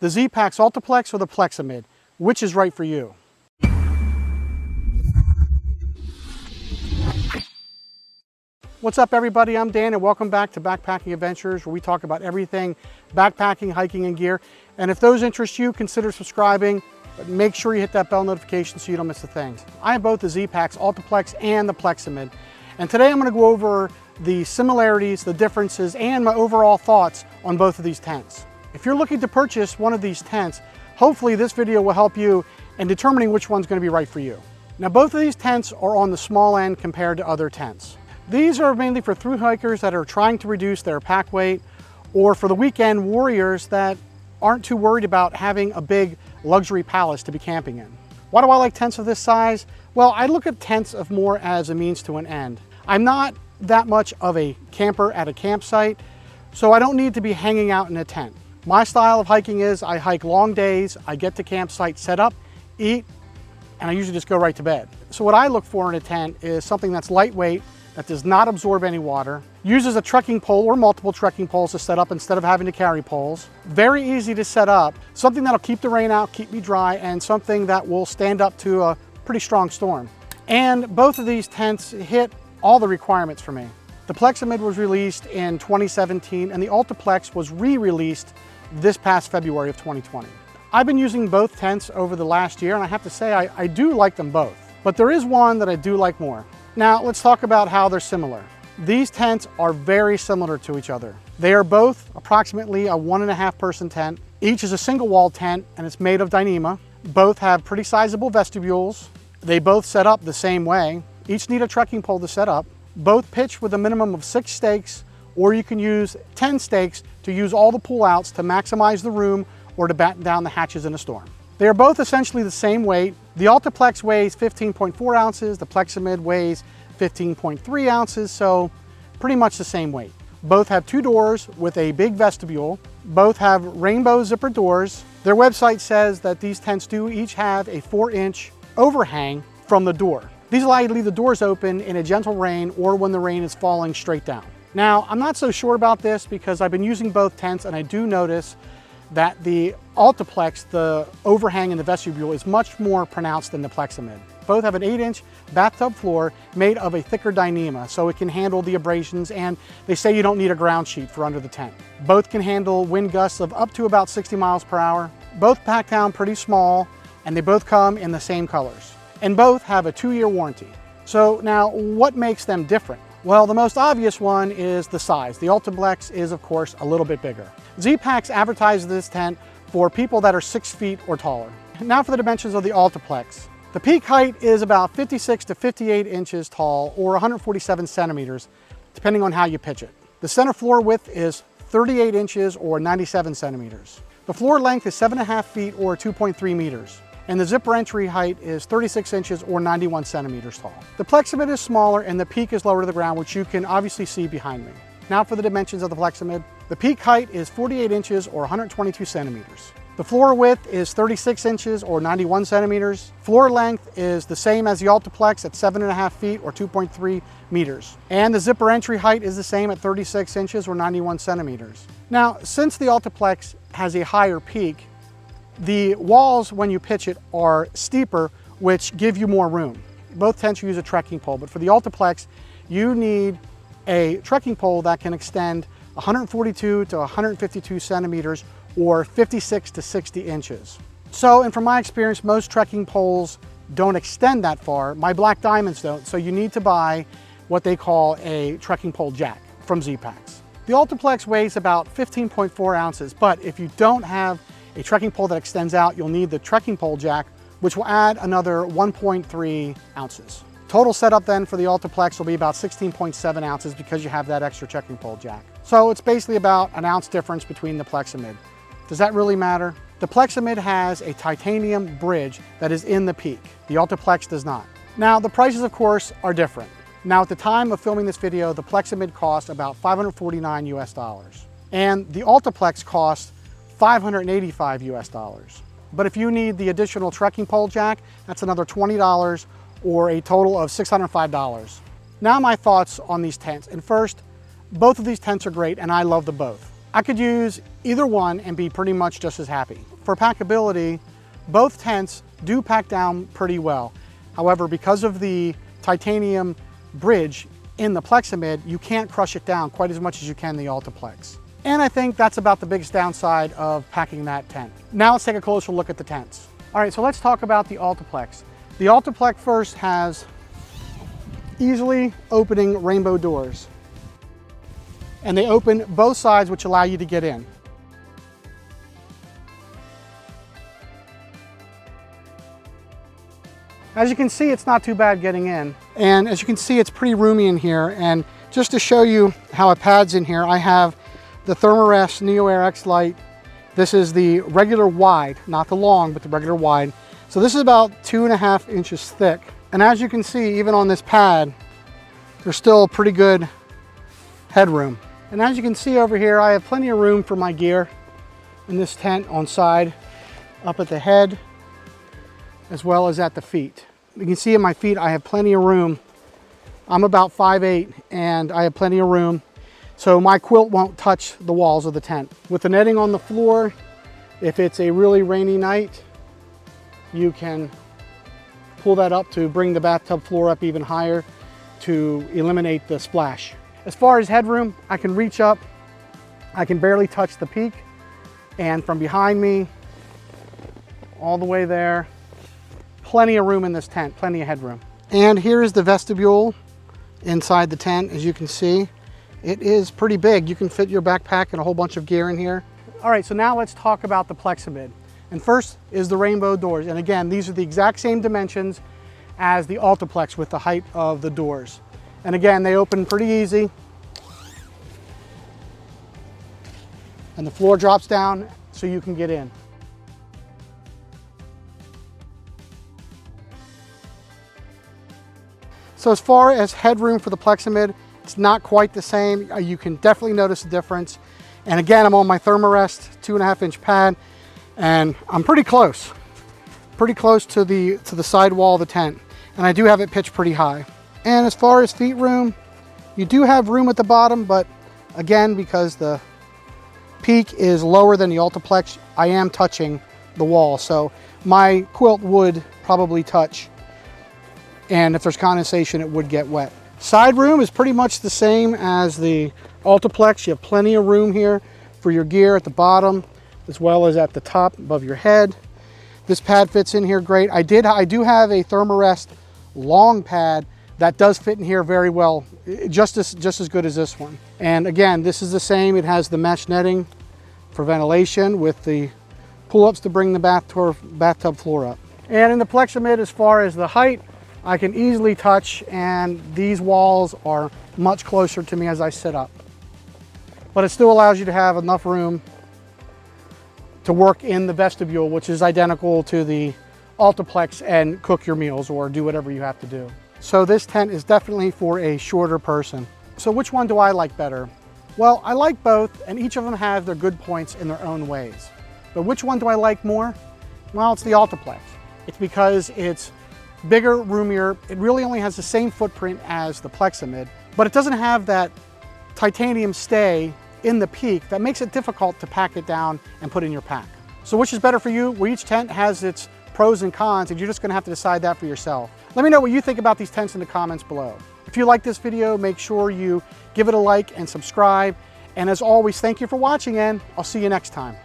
The Zpacks Altaplex or the Plexamid, which is right for you? What's up everybody, I'm Dan and welcome back to Backpacking Adventures, where we talk about everything backpacking, hiking, and gear. And if those interest you, consider subscribing, but make sure you hit that bell notification so you don't miss a thing. I have both the Zpacks Altaplex and the Plexamid, and today I'm going to go over the similarities, the differences, and my overall thoughts on both of these tents. If you're looking to purchase one of these tents, hopefully this video will help you in determining which one's going to be right for you. Now both of these tents are on the small end compared to other tents. These are mainly for thru hikers that are trying to reduce their pack weight, or for the weekend warriors that aren't too worried about having a big luxury palace to be camping in. Why do I like tents of this size? Well, I look at tents of more as a means to an end. I'm not that much of a camper at a campsite, so I don't need to be hanging out in a tent. My style of hiking is I hike long days, I get to campsite, set up, eat, and I usually just go right to bed. So what I look for in a tent is something that's lightweight, that does not absorb any water, uses a trekking pole or multiple trekking poles to set up instead of having to carry poles. Very easy to set up, something that'll keep the rain out, keep me dry, and something that will stand up to a pretty strong storm. And both of these tents hit all the requirements for me. The Plexamid was released in 2017 and the Altaplex was re-released this past February of 2020. I've been using both tents over the last year and I have to say I do like them both, but there is one that I do like more. Now let's talk about how they're similar. These tents are very similar to each other. They are both approximately a 1.5 person tent. Each is a single wall tent and it's made of Dyneema. Both have pretty sizable vestibules. They both set up the same way. Each need a trekking pole to set up. Both pitch with a minimum of 6 stakes, or you can use 10 stakes to use all the pull outs to maximize the room or to batten down the hatches in a storm. They are both essentially the same weight. The Altaplex weighs 15.4 ounces, the Plexamid weighs 15.3 ounces, so pretty much the same weight. Both have 2 doors with a big vestibule. Both have rainbow zipper doors. Their website says that these tents do each have a 4-inch overhang from the door. These allow you to leave the doors open in a gentle rain or when the rain is falling straight down. Now, I'm not so sure about this because I've been using both tents and I do notice that the Altaplex, the overhang in the vestibule, is much more pronounced than the Plexamid. Both have an 8-inch bathtub floor made of a thicker Dyneema, so it can handle the abrasions, and they say you don't need a ground sheet for under the tent. Both can handle wind gusts of up to about 60 miles per hour. Both pack down pretty small, and they both come in the same colors. And both have a 2-year warranty. So now, what makes them different? Well, the most obvious one is the size. The Altaplex is, of course, a little bit bigger. Zpacks advertises this tent for people that are 6 feet or taller. Now for the dimensions of the Altaplex. The peak height is about 56 to 58 inches tall, or 147 centimeters, depending on how you pitch it. The center floor width is 38 inches, or 97 centimeters. The floor length is 7.5 feet, or 2.3 meters. And the zipper entry height is 36 inches or 91 centimeters tall. The Plexamid is smaller and the peak is lower to the ground, which you can obviously see behind me. Now for the dimensions of the Plexamid. The peak height is 48 inches or 122 centimeters. The floor width is 36 inches or 91 centimeters. Floor length is the same as the Altaplex at 7.5 feet or 2.3 meters. And the zipper entry height is the same at 36 inches or 91 centimeters. Now, since the Altaplex has a higher peak, the walls, when you pitch it, are steeper, which give you more room. Both tents use a trekking pole, but for the Altaplex, you need a trekking pole that can extend 142 to 152 centimeters or 56 to 60 inches. So, and from my experience, most trekking poles don't extend that far. My Black Diamonds don't, so you need to buy what they call a trekking pole jack from Zpacks. The Altaplex weighs about 15.4 ounces, but if you don't have a trekking pole that extends out, you'll need the trekking pole jack, which will add another 1.3 ounces. Total setup then for the Altaplex will be about 16.7 ounces because you have that extra trekking pole jack. So it's basically about an ounce difference between the Plexamid. Does that really matter? The Plexamid has a titanium bridge that is in the peak. The Altaplex does not. Now the prices, of course, are different. Now at the time of filming this video, the Plexamid cost about $549 US, and the Altaplex cost $585 US. But if you need the additional trekking pole jack, that's another $20 or a total of $605. Now my thoughts on these tents. And first, both of these tents are great and I love them both. I could use either one and be pretty much just as happy. for packability, both tents do pack down pretty well. However, because of the titanium bridge in the Plexamid, you can't crush it down quite as much as you can the Altaplex. And I think that's about the biggest downside of packing that tent. Now let's take a closer look at the tents. All right, so let's talk about the Altaplex. The Altaplex first has easily opening rainbow doors. And they open both sides, which allow you to get in. As you can see, it's not too bad getting in. And as you can see, it's pretty roomy in here. And just to show you how it pads in here, I have the Thermarest Neo Air X Lite. This is the regular wide, not the long, but the regular wide. So this is about 2.5 inches thick. And as you can see, even on this pad, there's still pretty good headroom. And as you can see over here, I have plenty of room for my gear in this tent on side, up at the head, as well as at the feet. You can see at my feet, I have plenty of room. I'm about 5'8", and I have plenty of room, so my quilt won't touch the walls of the tent. With the netting on the floor, if it's a really rainy night, you can pull that up to bring the bathtub floor up even higher to eliminate the splash. As far as headroom, I can reach up, I can barely touch the peak, and from behind me, all the way there, plenty of room in this tent, plenty of headroom. And here's the vestibule inside the tent. As you can see, it is pretty big. You can fit your backpack and a whole bunch of gear in here. All right, so now let's talk about the Plexamid. And first is the rainbow doors. And again, these are the exact same dimensions as the Altaplex with the height of the doors. And again, they open pretty easy. And the floor drops down so you can get in. So as far as headroom for the Plexamid, it's not quite the same. You can definitely notice the difference. And again, I'm on my Thermarest 2.5 inch pad, and I'm pretty close to the side wall of the tent. And I do have it pitched pretty high. And as far as feet room, you do have room at the bottom, but again, because the peak is lower than the Altaplex, I am touching the wall. So my quilt would probably touch, and if there's condensation, it would get wet. Side room is pretty much the same as the Altaplex. You have plenty of room here for your gear at the bottom, as well as at the top above your head. This pad fits in here great. I do have a Thermarest long pad that does fit in here very well, just as good as this one. And again, this is the same. It has the mesh netting for ventilation with the pull-ups to bring the bathtub floor up. And in the Plexamid, as far as the height, I can easily touch, and these walls are much closer to me as I sit up. But it still allows you to have enough room to work in the vestibule, which is identical to the Altaplex, and cook your meals or do whatever you have to do. So this tent is definitely for a shorter person. So which one do I like better? Well, I like both, and each of them have their good points in their own ways. But which one do I like more? Well, it's the Altaplex. It's because it's bigger, roomier. It really only has the same footprint as the Plexamid, but it doesn't have that titanium stay in the peak that makes it difficult to pack it down and put in your pack. So which is better for you? Well, each tent has its pros and cons, and you're just gonna have to decide that for yourself. Let me know what you think about these tents in the comments below. If you like this video, make sure you give it a like and subscribe. And as always, thank you for watching, and I'll see you next time.